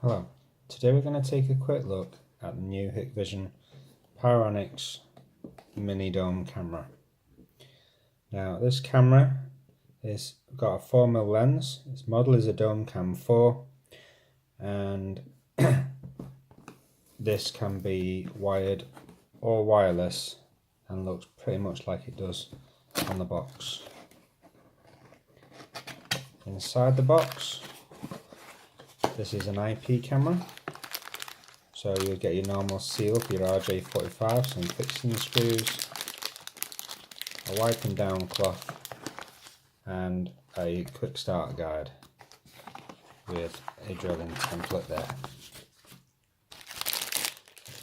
Hello, today we're going to take a quick look at the new Hikvision Pyronix mini dome camera. Now this camera has got a 4mm lens, its model is a dome cam4, and this can be wired or wireless and looks pretty much like it does on the box. Inside the box, this is an IP camera, so you'll get your normal seal for your RJ45, some fixing screws, a wipe and down cloth, and a quick start guide with a drilling template there.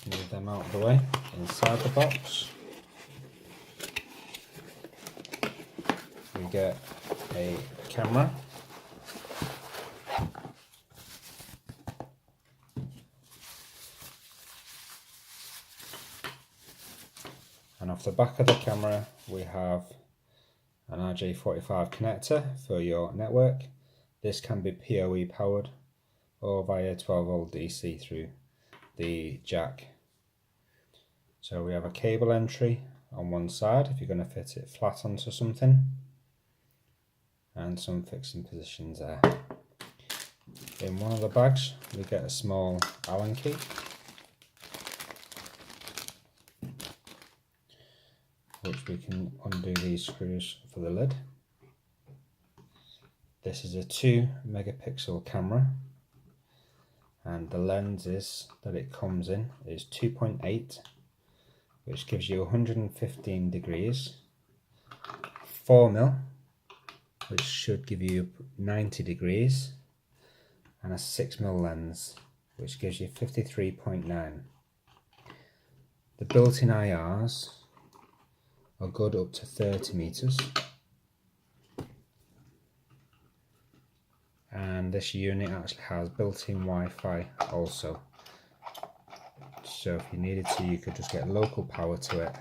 Move them out of the way. Inside the box we get a camera, and off the back of the camera we have an RJ45 connector for your network. This can be PoE powered or via 12V DC through the jack. So we have a cable entry on one side if you're going to fit it flat onto something, and some fixing positions there. In one of the bags we get a small Allen key, which we can undo these screws for the lid. This is a 2 megapixel camera, and the lenses that it comes in is 2.8, which gives you 115 degrees, 4mm, which should give you 90 degrees, and a 6mm lens, which gives you 53.9. The built-in IRs are good up to 30 meters, and this unit actually has built-in Wi-Fi also, so if you needed to you could just get local power to it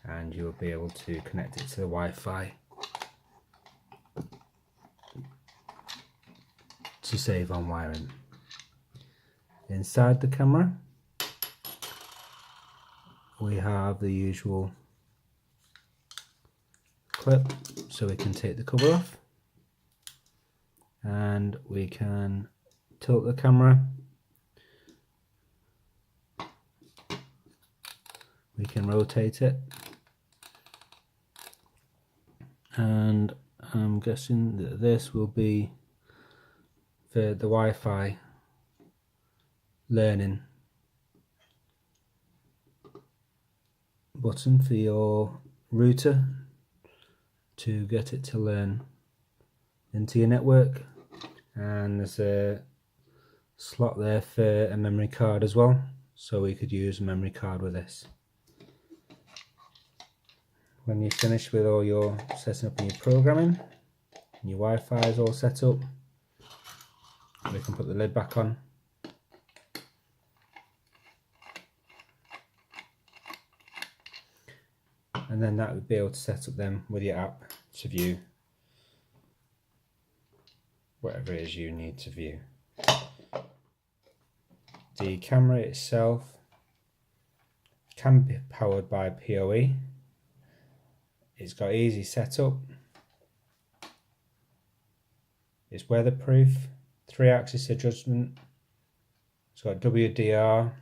and you'll be able to connect it to the Wi-Fi to save on wiring. Inside the camera we have the usual clip so we can take the cover off, and we can tilt the camera, we can rotate it, and I'm guessing that this will be for the Wi-Fi learning button for your router to get it to learn into your network, and there's a slot there for a memory card as well, so we could use a memory card with this. When you're finished with all your setting up and your programming and your Wi-Fi is all set up, we can put the lid back on, and then that would be able to set up them with your app to view whatever it is you need to view. The camera itself can be powered by PoE. It's got easy setup, it's weatherproof, 3-axis adjustment, it's got WDR,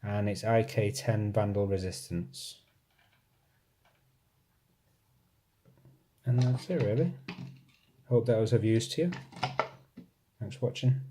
and it's IK10 vandal resistance. And that's it really. Hope that was of use to you. Thanks for watching.